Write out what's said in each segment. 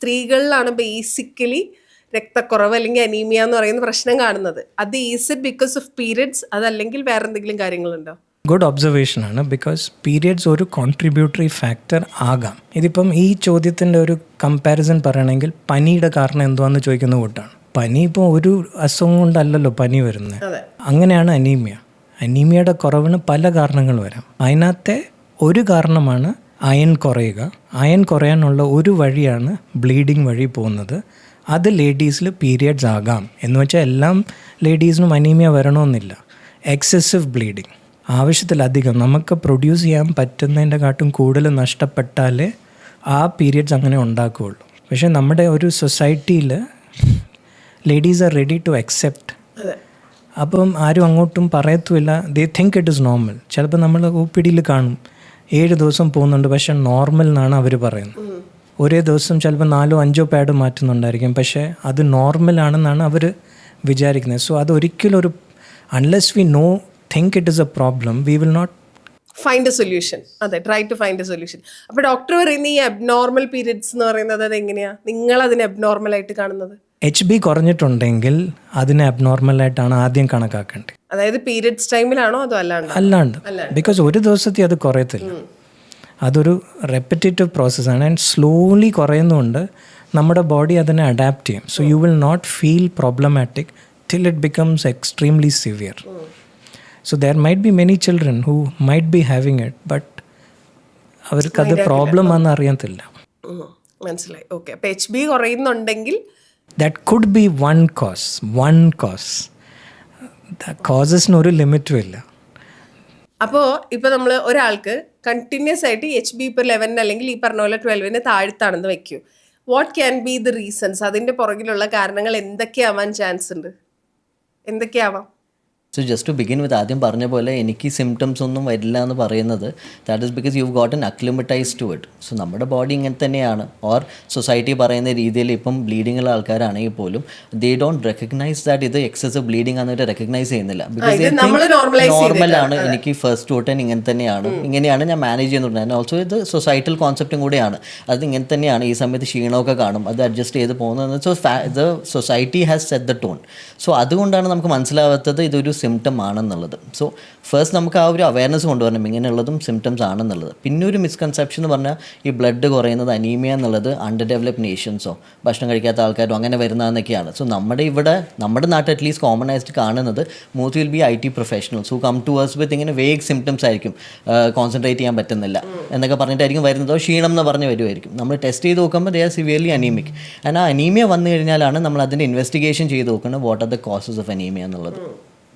സ്ത്രീകളിലാണ് basically രക്തക്കുറവ് അല്ലെങ്കിൽ anaemia എന്ന് പറയുന്ന പ്രശ്നം കാണുന്നത്. അത് is it because of periods, അതല്ലെങ്കിൽ വേറെ എന്തെങ്കിലും കാര്യങ്ങളുണ്ടോ? ഗുഡ് ഒബ്സർവേഷൻ ആണ്. ബിക്കോസ് പീരിയഡ്സ് ഒരു കോൺട്രിബ്യൂട്ടറി ഫാക്ടർ ആകാം. ഇതിപ്പം ഈ ചോദ്യത്തിൻ്റെ ഒരു കമ്പാരിസൺ പറയണമെങ്കിൽ പനിയുടെ കാരണം എന്തുവാന്ന് ചോദിക്കുന്ന കൂട്ടാണ്. പനി ഇപ്പോൾ ഒരു അസുഖം കൊണ്ടല്ലല്ലോ പനി വരുന്നത്. അങ്ങനെയാണ് അനീമിയ. അനീമിയയുടെ കുറവിന് പല കാരണങ്ങൾ വരാം. അതിനകത്തെ ഒരു കാരണമാണ് അയൺ കുറയുക. അയൺ കുറയാനുള്ള ഒരു വഴിയാണ് ബ്ലീഡിങ് വഴി പോകുന്നത്. അത് ലേഡീസിൽ പീരിയഡ്സ് ആകാം. എന്ന് വെച്ചാൽ എല്ലാം ലേഡീസിനും അനീമിയ വരണമെന്നില്ല. എക്സസീവ് ബ്ലീഡിങ്, ആവശ്യത്തിലധികം നമുക്ക് പ്രൊഡ്യൂസ് ചെയ്യാൻ പറ്റുന്നതിൻ്റെ കാട്ടും കൂടുതൽ നഷ്ടപ്പെട്ടാലേ ആ പീരിയഡ്സ് അങ്ങനെ ഉണ്ടാക്കുകയുള്ളൂ. പക്ഷേ നമ്മുടെ ഒരു സൊസൈറ്റിയിൽ ladies are ready to accept. അപ്പം ആരും അങ്ങോട്ടും പറയത്തുമില്ല. They think it is normal. ചിലപ്പോൾ നമ്മൾ OPD കാണും 7 ദിവസം പോകുന്നുണ്ട്, പക്ഷേ നോർമൽ എന്നാണ് അവർ പറയുന്നത്. ഒരേ ദിവസം ചിലപ്പോൾ 4-5 പാഡ് മാറ്റുന്നുണ്ടായിരിക്കും, പക്ഷേ അത് നോർമലാണെന്നാണ് അവർ വിചാരിക്കുന്നത്. സോ അതൊരിക്കലും ഒരു unless we know think it is a problem, we will not find a solution. അതെ, try to find a solution. അപ്പോൾ ഡോക്ടർ പറയുന്ന ഈ അബ്നോർമൽ പീരിയഡ്സ് എന്ന് പറയുന്നത് അത് എങ്ങനെയാണ് നിങ്ങൾ അതിനെ അബ്നോർമൽ ആയിട്ട് കാണുന്നത്? HB കുറഞ്ഞിട്ടുണ്ടെങ്കിൽ അതിനെ അബ്നോർമലായിട്ടാണ് ആദ്യം കണക്കാക്കേണ്ടത്. അതായത് പീരിയഡ്സ് ടൈമിലാണോ അതോ അല്ലാണ്ട്? ബിക്കോസ് ഒരു ദിവസത്തെ അത് കുറയത്തില്ല. അതൊരു റെപ്പിറ്റേറ്റീവ് പ്രോസസ്സാണ്. ആൻഡ് സ്ലോലി കുറയുന്നതുകൊണ്ട് നമ്മുടെ ബോഡി അതിനെ അഡാപ്റ്റ് ചെയ്യും. So you will not feel problematic till it becomes extremely severe. So there might be many children who might be having it, but അവർക്ക് അത് പ്രോബ്ലം ആണെന്ന് അറിയത്തില്ല. മനസ്സിലായി. ഓക്കെ. അപ്പോൾ HB കുറയുന്നുണ്ടെങ്കിൽ that could be one cause. കോസസിന് ഒരു ലിമിറ്റും ഇല്ല. അപ്പോൾ ഇപ്പോൾ നമ്മൾ ഒരാൾക്ക് കണ്ടിന്യൂസ് ആയിട്ട് HB ഇപ്പോൾ 11 അല്ലെങ്കിൽ ഈ പറഞ്ഞ പോലെ 12 താഴ്ത്താണെന്ന് വെക്കൂ. What can be the reasons? അതിൻ്റെ പുറകിലുള്ള കാരണങ്ങൾ എന്തൊക്കെയാവാൻ ചാൻസ് ഉണ്ട്? എന്തൊക്കെയാവാം? So just to begin with, ആദ്യം പറഞ്ഞ പോലെ എനിക്ക് സിംറ്റംസ് ഒന്നും വരില്ല എന്ന് പറയുന്നത് that is because you gotten acclimatise to it. So നമ്മുടെ ബോഡി ഇങ്ങനെ തന്നെയാണ്. ഓർ സൊസൈറ്റി പറയുന്ന രീതിയിൽ ഇപ്പം ബ്ലീഡിംഗ് ഉള്ള ആൾക്കാരാണെങ്കിൽ പോലും ദേ ഡോണ്ട് റെക്കഗ്നൈസ് ദാറ്റ് ഇത് എക്സസീവ് ബ്ലീഡിംഗ് ആണെന്ന് റെക്കഗ്നൈസ് ചെയ്യുന്നില്ല. ബിക്കോസ് നോർമലാണ്, എനിക്ക് ഫസ്റ്റ് തൊട്ടൻ ഇങ്ങനെ തന്നെയാണ്, ഇങ്ങനെയാണ് ഞാൻ മാനേജ് ചെയ്യുന്നുണ്ട്. ഓൾസോ ഇത് സൊസൈറ്റൽ കോൺസെപ്റ്റും കൂടെയാണ്. അത് ഇങ്ങനെ തന്നെയാണ്. ഈ സമയത്ത് ക്ഷീണമൊക്കെ കാണും, അത് അഡ്ജസ്റ്റ് ചെയ്ത് പോകുന്നത്. So the society has set the tone. So അതുകൊണ്ടാണ് നമുക്ക് മനസ്സിലാവാത്തത് ഇതൊരു സിംറ്റം ആണെന്നുള്ളത്. സോ ഫസ്റ്റ് നമുക്ക് ആ ഒരു അവയർനെസ് കൊണ്ടുവരണം ഇങ്ങനെയുള്ളതും സിംറ്റംസ് ആണെന്നുള്ളത്. പിന്നെ ഒരു മിസ്കൺസെപ്ഷൻ എന്ന് പറഞ്ഞാൽ ഈ ബ്ലഡ് കുറയുന്നത് അനീമിയ എന്നുള്ളത് അണ്ടർ ഡെവലപ്ഡ് നേഷൻസോ ഭക്ഷണം കഴിക്കാത്ത ആൾക്കാരോ അങ്ങനെ വരുന്നതെന്നൊക്കെയാണ്. സോ നമ്മുടെ നാട്ടിൽ അറ്റ്ലീസ്റ്റ് കോമണൈസ്ഡ് കാണുന്നത് most will be IT professionals who come to us with ഇങ്ങനെ വേഗ് സിംറ്റംസ് ആയിരിക്കും. കോൺസെൻട്രേറ്റ് ചെയ്യാൻ പറ്റുന്നില്ല എന്നൊക്കെ പറഞ്ഞിട്ടായിരിക്കും വരുന്നതോ ക്ഷീണം എന്ന് പറഞ്ഞ് വരുമായിരിക്കും. നമ്മൾ ടെസ്റ്റ് ചെയ്ത് നോക്കുമ്പോൾ they are severely anaemic. And ആ അനീമിയ വന്നു കഴിഞ്ഞാലാണ് നമ്മൾ അതിൻ്റെ ഇൻവെസ്റ്റിഗേഷൻ ചെയ്ത് നോക്കുന്നത് what are the causes of anaemia എന്നുള്ളത്.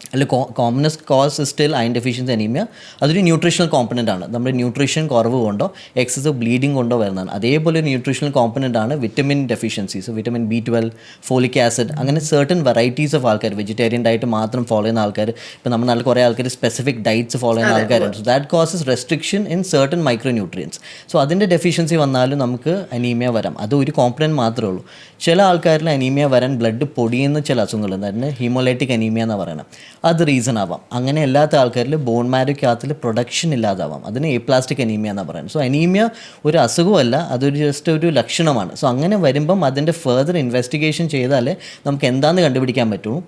അല്ല, commonest cause still iron deficiency anaemia. അതൊരു ന്യൂട്രീഷണൽ കോമ്പണൻ്റ് ആണ്. നമ്മുടെ ന്യൂട്രീഷൻ കുറവ് കൊണ്ടോ എക്സസീവ് ബ്ലീഡിംഗ് കൊണ്ടോ വരുന്നതാണ്. അതേപോലെ ഒരു ന്യൂട്രീഷണൽ കോമ്പണൻ്റ് ആണ് vitamin deficiencies, vitamin B12, folic acid, അങ്ങനെ സർട്ടൻ വെറൈറ്റീസ് ഓഫ് ആൾക്കാർ. വെജിറ്റേറിയൻ ഡയറ്റ് മാത്രം ഫോളോ ചെയ്യുന്ന ആൾക്കാർ, ഇപ്പോൾ നമ്മുടെ നാട്ടിൽ കുറേ ആൾക്കാർ സ്പെസിഫിക് ഡയറ്റ്സ് ഫോളോ ചെയ്യുന്ന ആൾക്കാരുണ്ട്. So that causes restriction in certain micro nutrients. So അതിൻ്റെ ഡെഫിഷ്യൻസി വന്നാലും നമുക്ക് അനീമിയ വരാം. അത് ഒരു കോമ്പണൻ്റ് മാത്രമേ ഉള്ളൂ. ചില ആൾക്കാരിൽ അനീമിയ വരാൻ ബ്ലഡ് പൊടിയുന്ന ചില അസുഖങ്ങളുണ്ട്. അതിന് ഹീമോലൈറ്റിക് അനീമിയ എന്നാണ് പറയുന്നത്. അത് റീസൺ ആവാം. അങ്ങനെ അല്ലാത്ത ആൾക്കാരിൽ ബോൺ മാരോക്കകത്തിൽ പ്രൊഡക്ഷൻ ഇല്ലാതാവാം. അതിന് എപ്ലാസ്റ്റിക് അനീമിയ എന്നാണ് പറയുന്നത്. സോ അനീമിയ ഒരു അസുഖമല്ല, അതൊരു ജസ്റ്റ് ഒരു ലക്ഷണമാണ്. സോ അങ്ങനെ വരുമ്പം അതിൻ്റെ ഫെർദർ ഇൻവെസ്റ്റിഗേഷൻ ചെയ്താലേ നമുക്ക് എന്താണെന്ന് കണ്ടുപിടിക്കാൻ പറ്റുള്ളൂ.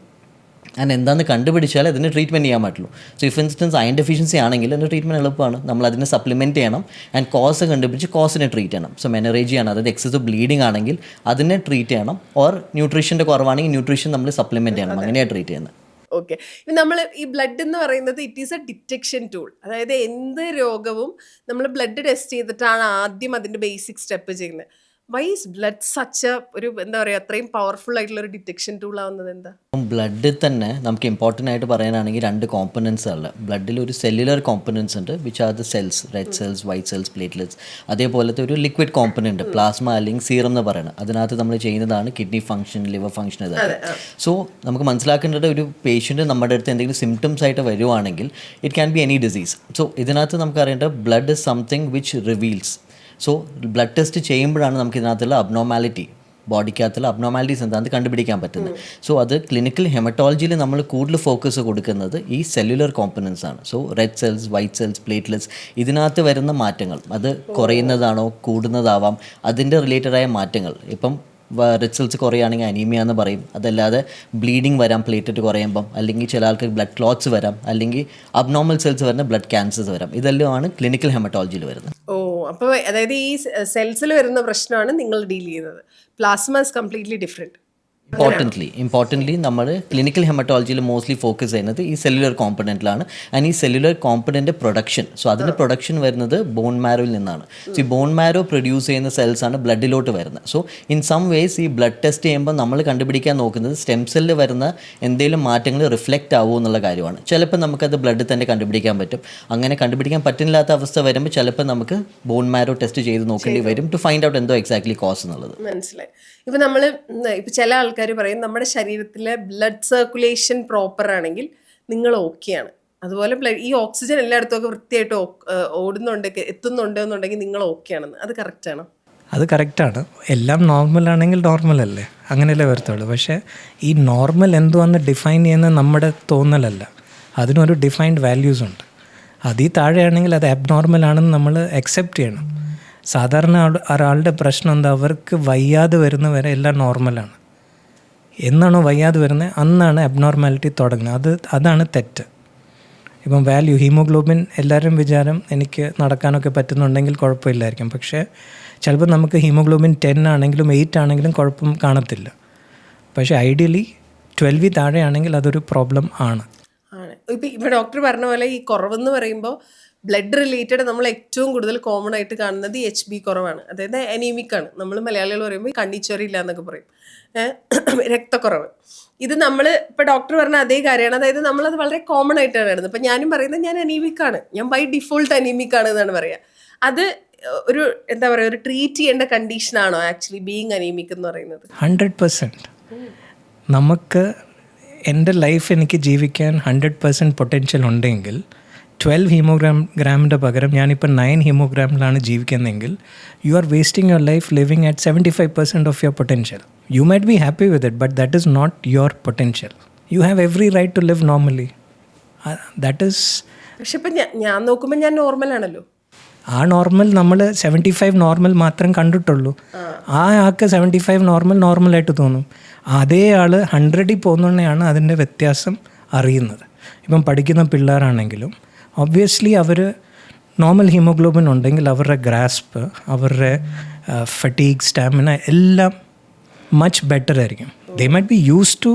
ആൻഡ് എന്താണെന്ന് കണ്ടുപിടിച്ചാൽ അതിന് ട്രീറ്റ്മെൻറ്റ് ചെയ്യാൻ പറ്റുള്ളൂ. So if instance iron deficiency ആണെങ്കിൽ അതിൻ്റെ ട്രീറ്റ്മെൻറ്റ് എളുപ്പമാണ്. നമ്മൾ അതിനെ സപ്ലിമെൻറ്റ് ചെയ്യണം ആൻഡ് കോസ് കണ്ടുപിടിച്ച് കോസിനെ ട്രീറ്റ് ചെയ്യണം. സോ മെനറേജിയാണ്, അതായത് എക്സസീവ് ബ്ലീഡിംഗ് ആണെങ്കിൽ അതിനെ ട്രീറ്റ് ചെയ്യണം. ഓർ ന്യൂട്രീഷൻ്റെ കുറവാണെങ്കിൽ ന്യൂട്രീഷൻ നമ്മൾ സപ്ലിമെൻറ്റ് ചെയ്യണം. അങ്ങനെയാണ് ട്രീറ്റ് ചെയ്യുന്നത്. ഓക്കെ. നമ്മൾ ഈ ബ്ലഡ് എന്ന് പറയുന്നത് it is A detection tool. അതായത് എന്ത് രോഗവും നമ്മൾ ബ്ലഡ് ടെസ്റ്റ് ചെയ്തിട്ടാണ് ആദ്യം അതിൻ്റെ ബേസിക് സ്റ്റെപ്പ് ചെയ്യുന്നത്. വൈ ഈസ് ബ്ലഡ് സച്ച് ഒരു എന്താ പറയുക അത്രയും പവർഫുൾ ആയിട്ടുള്ള ഒരു ഡിറ്റക്ഷൻ ടൂൾ ആവുന്നത് എന്താ? ബ്ലഡിൽ തന്നെ നമുക്ക് ഇമ്പോർട്ടൻ്റ് ആയിട്ട് പറയാനാണെങ്കിൽ 2 കോമ്പണൻസ് ഉള്ളത്. ബ്ലഡിൽ ഒരു സെല്ലുലർ കോമ്പണൻസ് ഉണ്ട്, which are the cells, red cells, white cells, platelets. അതേപോലത്തെ ഒരു ലിക്വിഡ് കോമ്പണൻറ്റ് പ്ലാസ്മ അല്ലെങ്കിൽ സീറം എന്ന് പറയുന്നത്. അതിനകത്ത് നമ്മൾ ചെയ്യുന്നതാണ് കിഡ്നി ഫംഗ്ഷൻ, ലിവർ ഫംഗ്ഷൻ. ഇതൊക്കെ സോ നമുക്ക് മനസ്സിലാക്കേണ്ടത് ഒരു പേഷ്യൻറ്റ് നമ്മുടെ അടുത്ത് എന്തെങ്കിലും സിംറ്റംസ് ആയിട്ട് വരുവാണെങ്കിൽ it can be any disease. So ഇതിനകത്ത് നമുക്ക് അറിയേണ്ടത് blood is something which reveals. So blood test ചെയ്യുമ്പോഴാണ് നമുക്ക് ഇതിനകത്തുള്ള അബ്നോർമാലിറ്റി ബോഡിക്കകത്തുള്ള അബ്നോർമാലിറ്റീസ് എന്താണെന്ന് കണ്ടുപിടിക്കാൻ പറ്റുന്നത്. സോ അത് ക്ലിനിക്കൽ ഹെമറ്റോളജിയിൽ നമ്മൾ കൂടുതൽ ഫോക്കസ് കൊടുക്കുന്നത് ഈ സെല്ലുലർ കോമ്പണൻസ് ആണ്. So red cells, white cells, platelets, ഇതിനകത്ത് വരുന്ന മാറ്റങ്ങൾ അത് കുറയുന്നതാണോ കൂടുന്നതാവാം, അതിൻ്റെ റിലേറ്റഡായ മാറ്റങ്ങൾ. ഇപ്പം റെഡ് സെൽസ് കുറയുകയാണെങ്കിൽ അനീമിയ എന്ന് പറയും. അതല്ലാതെ ബ്ലീഡിങ് വരാം പ്ലേറ്ററ്റ് കുറയുമ്പം, അല്ലെങ്കിൽ ചില ആൾക്ക് ബ്ലഡ് ക്ലോട്ട്സ് വരാം, അല്ലെങ്കിൽ അബ്നോർമൽ സെൽസ് വരുന്ന ബ്ലഡ് ക്യാൻസേഴ്സ് വരാം. ഇതെല്ലാമാണ് ക്ലിനിക്കൽ ഹെമറ്റോളജിയിൽ വരുന്നത്. അപ്പോൾ അതായത് ഈ സെൽസിൽ വരുന്ന പ്രശ്നമാണ് നിങ്ങൾ ഡീൽ ചെയ്യുന്നത്. Plasma is completely different. Importantly നമ്മൾ ക്ലിനിക്കൽ ഹെമറ്റോളജിയിൽ മോസ്റ്റ്ലി ഫോക്കസ് ചെയ്യുന്നത് ഈ സെല്ലുലർ കോമ്പണൻറ്റിലാണ്. ആൻഡ് ഈ സെല്ലുലർ കോമ്പണൻ്റ് പ്രൊഡക്ഷൻ, സോ അതിൻ്റെ പ്രൊഡക്ഷൻ വരുന്നത് ബോൺ മാരോയിൽ നിന്നാണ്. സോ ഈ ബോൺ മാരോ പ്രൊഡ്യൂസ് ചെയ്യുന്ന സെൽസാണ് ബ്ലഡിലോട്ട് വരുന്നത്. സോ ഇൻ സം വേസ് ഈ ബ്ലഡ് ടെസ്റ്റ് ചെയ്യുമ്പോൾ നമ്മൾ കണ്ടുപിടിക്കാൻ നോക്കുന്നത് സ്റ്റെം സെല്ലിൽ വരുന്ന എന്തെങ്കിലും മാറ്റങ്ങൾ റിഫ്ലക്റ്റ് ആവുമോ എന്നുള്ള കാര്യമാണ്. ചിലപ്പോൾ നമുക്കത് ബ്ലഡിൽ തന്നെ കണ്ടുപിടിക്കാൻ പറ്റും. അങ്ങനെ കണ്ടുപിടിക്കാൻ പറ്റില്ലാത്ത അവസ്ഥ വരുമ്പോൾ ചിലപ്പോൾ നമുക്ക് ബോൺ മാരോ ടെസ്റ്റ് ചെയ്ത് നോക്കേണ്ടി വരും ടു ഫൈൻഡ് ഔട്ട് എന്തോ എക്സാക്ട്ലി കോസ് എന്നുള്ളത്. മനസ്സിലായി. ഇപ്പം നമ്മൾ ഇപ്പം ചില ആൾക്കാർ പറയും നമ്മുടെ ശരീരത്തിലെ ബ്ലഡ് സർക്കുലേഷൻ പ്രോപ്പർ ആണെങ്കിൽ നിങ്ങൾ ഓക്കെയാണ്. അതുപോലെ ഈ ഓക്സിജൻ എല്ലായിടത്തും ഒക്കെ വൃത്തിയായിട്ട് ഓടുന്നുണ്ട്, എത്തുന്നുണ്ട് എന്നുണ്ടെങ്കിൽ നിങ്ങൾ ഓക്കെയാണെന്ന്. അത് കറക്റ്റാണോ? അത് കറക്റ്റാണ്. എല്ലാം നോർമലാണെങ്കിൽ നോർമലല്ലേ, അങ്ങനെയല്ലേ വരത്തുള്ളൂ. പക്ഷേ ഈ നോർമൽ എന്തുവാന്ന് ഡിഫൈൻ ചെയ്യുന്നത് നമ്മുടെ തോന്നലല്ല, അതിനൊരു ഡിഫൈൻഡ് വാല്യൂസ് ഉണ്ട്. അതിൽ താഴെയാണെങ്കിൽ അത് അബ്നോർമൽ ആണെന്ന് നമ്മൾ അക്സെപ്റ്റ് ചെയ്യണം. സാധാരണ ഒരാളുടെ പ്രശ്നം എന്താ, അവർക്ക് വയ്യാതെ വരുന്നവരെ എല്ലാം നോർമലാണ്. എന്നാണോ വയ്യാതെ വരുന്നത് അന്നാണ് അബ്നോർമാലിറ്റി തുടങ്ങുന്നത്. അതാണ് തെറ്റ്. ഇപ്പം വാല്യൂ ഹീമോഗ്ലോബിൻ, എല്ലാവരും വിചാരം എനിക്ക് നടക്കാനൊക്കെ പറ്റുന്നുണ്ടെങ്കിൽ കുഴപ്പമില്ലായിരിക്കും. പക്ഷേ ചിലപ്പോൾ നമുക്ക് ഹീമോഗ്ലോബിൻ 10 ആണെങ്കിലും 8 ആണെങ്കിലും കുഴപ്പം കാണത്തില്ല. പക്ഷേ ഐഡിയലി 12 താഴെയാണെങ്കിൽ അതൊരു പ്രോബ്ലം ആണ്. ഇപ്പം ഡോക്ടർ പറഞ്ഞ പോലെ ഈ കുറവെന്ന് പറയുമ്പോൾ ബ്ലഡ് റിലേറ്റഡ് നമ്മൾ ഏറ്റവും കൂടുതൽ കോമൺ ആയിട്ട് കാണുന്നത് HB കുറവാണ്. അതായത് അനീമിക് ആണ്. നമ്മൾ മലയാളികൾ പറയുമ്പോൾ കണ്ണിച്ചോരില്ല എന്നൊക്കെ പറയും, രക്തക്കുറവ്. ഇത് നമ്മൾ ഇപ്പോൾ ഡോക്ടർ പറഞ്ഞ അതേ കാര്യമാണ്. അതായത് നമ്മളത് വളരെ കോമൺ ആയിട്ടാണ് കാണുന്നത്. ഇപ്പം ഞാനും പറയുന്നത് ഞാൻ അനീമിക് ആണ്, ഞാൻ ബൈ ഡിഫോൾട്ട് അനീമിക് ആണ് എന്നാണ് പറയുക. അത് ഒരു എന്താ പറയുക, ഒരു ട്രീറ്റ് ചെയ്യേണ്ട കണ്ടീഷനാണോ ആക്ച്വലി ബീയിങ് അനീമിക് എന്ന് പറയുന്നത്? 100%. നമുക്ക് എൻ്റെ ലൈഫ് എനിക്ക് ജീവിക്കാൻ 100% പൊട്ടൻഷ്യൽ ഉണ്ടെങ്കിൽ 12 ഹീമോഗ്രാമിൻ്റെ പകരം ഞാനിപ്പോൾ 9 ഹീമോഗ്രാമിലാണ് ജീവിക്കുന്നതെങ്കിൽ you are wasting your life living at 75% of your potential. You might be happy with it, but that is not your potential. You have every right to live normally. That is. പക്ഷെ ഇപ്പം ഞാൻ നോക്കുമ്പോൾ ഞാൻ നോർമലാണല്ലോ. ആ normal നമ്മൾ 75 normal മാത്രം കണ്ടിട്ടുള്ളൂ. ആ ആൾക്ക് 75 നോർമലായിട്ട് തോന്നും. അതേ ആൾ 100 പോകുന്നതാണ് അതിൻ്റെ വ്യത്യാസം അറിയുന്നത്. ഇപ്പം പഠിക്കുന്ന പിള്ളേരാണെങ്കിലും ഒബ്വിയസ്ലി അവർ നോർമൽ ഹീമോഗ്ലോബിൻ ഉണ്ടെങ്കിൽ അവരുടെ ഗ്രാസ്പ്, അവരുടെ ഫറ്റീഗ്, സ്റ്റാമിന എല്ലാം മച്ച് ബെറ്റർ ആയിരിക്കും. They might be use to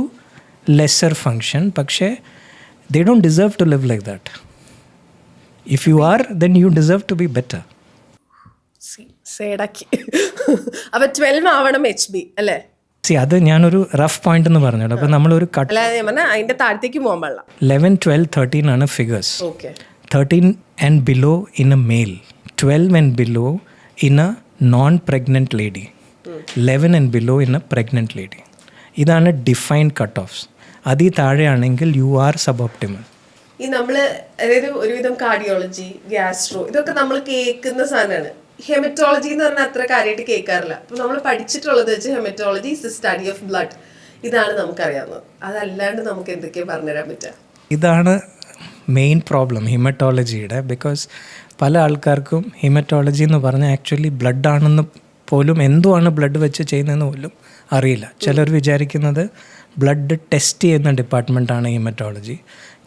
lesser function, പക്ഷേ they don't deserve to live like that. If you are, then you deserve to be better. സേഡാക്കി. അപ്പം 12 ആവണം HB അല്ലേ? അത് ഞാനൊരു റഫ് പോയിന്റ് എന്ന് പറഞ്ഞോളൂ. അപ്പോൾ നമ്മളൊരു കട്ട് അതിൻ്റെ താഴത്തേക്ക് പോകാൻ പാടില്ല. 11, 12, 13 ആണ് figures. Okay. 13 and below in a male, 12 and below in a non-pregnant lady, 11 and below in a pregnant lady. ഇതാണ് ഡിഫൈൻഡ് കട്ട് ഓഫ്സ്. അതിൽ താഴെയാണെങ്കിൽ യു ആർ സബ് ഓപ്റ്റിമൽ. ഈ നമ്മൾ അതായത് ഒരുവിധം കാർഡിയോളജി, ഗ്യാസ്ട്രോ ഇതൊക്കെ നമ്മൾ കേൾക്കുന്ന സാധനമാണ്. ഹെമറ്റോളജി എന്ന് പറഞ്ഞാൽ അത്ര കാര്യമായിട്ട് കേൾക്കാറില്ല. അപ്പോൾ നമ്മൾ പഠിച്ചിട്ടുള്ളത് വെച്ച് haematology is the study of blood, ഇതാണ് നമുക്കറിയാവുന്നത്. അതല്ലാണ്ട് നമുക്ക് എന്തൊക്കെയാണ് പറഞ്ഞുതരാൻ പറ്റുക? ഇതാണ് മെയിൻ പ്രോബ്ലം ഹിമറ്റോളജിയുടെ. ബിക്കോസ് പല ആൾക്കാർക്കും ഹിമറ്റോളജി എന്ന് പറഞ്ഞാൽ ആക്ച്വലി ബ്ലഡ് ആണെന്ന് പോലും, എന്തുവാണ് ബ്ലഡ് വെച്ച് ചെയ്യുന്നതെന്ന് പോലും അറിയില്ല. ചിലർ വിചാരിക്കുന്നത് ബ്ലഡ് ടെസ്റ്റ് ചെയ്യുന്ന ഡിപ്പാർട്ട്മെൻറ്റാണ് ഹീമറ്റോളജി.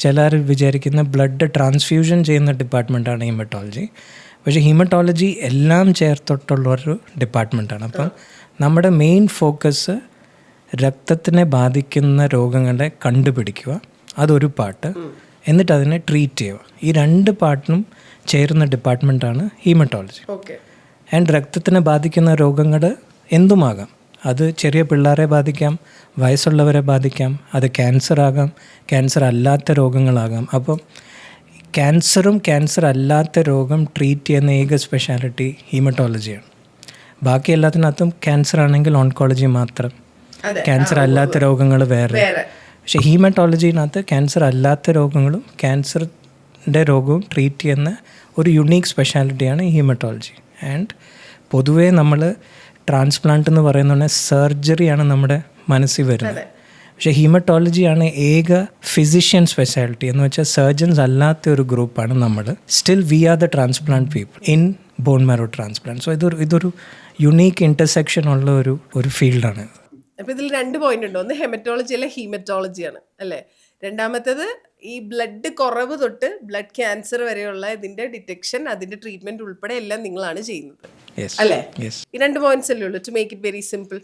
ചിലർ വിചാരിക്കുന്ന ബ്ലഡ് ട്രാൻസ്ഫ്യൂഷൻ ചെയ്യുന്ന ഡിപ്പാർട്ട്മെൻറ്റാണ് ഹീമറ്റോളജി. പക്ഷേ ഹീമറ്റോളജി എല്ലാം ചേർത്തിട്ടുള്ളൊരു ഡിപ്പാർട്ട്മെൻറ്റാണ്. അപ്പം നമ്മുടെ മെയിൻ ഫോക്കസ് രക്തത്തിനെ ബാധിക്കുന്ന രോഗങ്ങളെ കണ്ടുപിടിക്കുക, അതൊരു പാർട്ട്. എന്നിട്ട് അതിനെ ട്രീറ്റ് ചെയ്യുക. ഈ 2 പാർട്ടിനും ചേരുന്ന ഡിപ്പാർട്ട്മെൻറ്റാണ് ഹീമറ്റോളജി. ആൻഡ് രക്തത്തിനെ ബാധിക്കുന്ന രോഗങ്ങൾ എന്തുമാകാം. അത് ചെറിയ പിള്ളേരെ ബാധിക്കാം, വയസ്സുള്ളവരെ ബാധിക്കാം, അത് ക്യാൻസർ ആകാം, ക്യാൻസർ അല്ലാത്ത രോഗങ്ങളാകാം. അപ്പം ക്യാൻസറും ക്യാൻസർ അല്ലാത്ത രോഗം ട്രീറ്റ് ചെയ്യുന്ന ഏക സ്പെഷ്യാലിറ്റി ഹീമറ്റോളജിയാണ്. ബാക്കി എല്ലാത്തിനകത്തും ക്യാൻസർ ആണെങ്കിൽ ഓൺകോളജി മാത്രം, ക്യാൻസർ അല്ലാത്ത രോഗങ്ങൾ വേറെ. പക്ഷേ ഹീമറ്റോളജിനകത്ത് ക്യാൻസർ അല്ലാത്ത രോഗങ്ങളും ക്യാൻസറിൻ്റെ രോഗവും ട്രീറ്റ് ചെയ്യുന്ന ഒരു യുണീക്ക് സ്പെഷ്യാലിറ്റിയാണ് ഹീമറ്റോളജി. ആൻഡ് പൊതുവേ നമ്മൾ ട്രാൻസ്പ്ലാന്റ് എന്ന് പറയുന്ന സർജറിയാണ് നമ്മുടെ മനസ്സിൽ വരുന്നത്. പക്ഷേ ഹീമറ്റോളജിയാണ് ഏക ഫിസിഷ്യൻ സ്പെഷ്യാലിറ്റി എന്ന് വെച്ചാൽ സർജൻസ് അല്ലാത്ത ഒരു ഗ്രൂപ്പാണ് നമ്മൾ. Still we are the transplant people in bone marrow transplant. So ഇതൊരു യുണീക്ക് ഇൻ്റർസെക്ഷൻ ഉള്ള ഒരു ഫീൽഡാണ്. അപ്പോൾ ഇതിൽ 2 പോയിന്റ് ഉണ്ട്. ഒന്ന് ഹെമറ്റോളജി അല്ല ഹീമറ്റോളജിയാണ് അല്ലേ. രണ്ടാമത്തേത് ഈ ബ്ലഡ് കുറവ് തൊട്ട് ബ്ലഡ് ക്യാൻസർ വരെയുള്ള ഇതിന്റെ ഡിറ്റക്ഷൻ, അതിന്റെ ട്രീറ്റ്മെന്റ് ഉൾപ്പെടെ എല്ലാം നിങ്ങളാണ് ചെയ്യുന്നത് Yes. അല്ലേ? Yes. ഈ 2 പോയിന്റ്സ് അല്ലേ ഉള്ളൂ to make it very simple.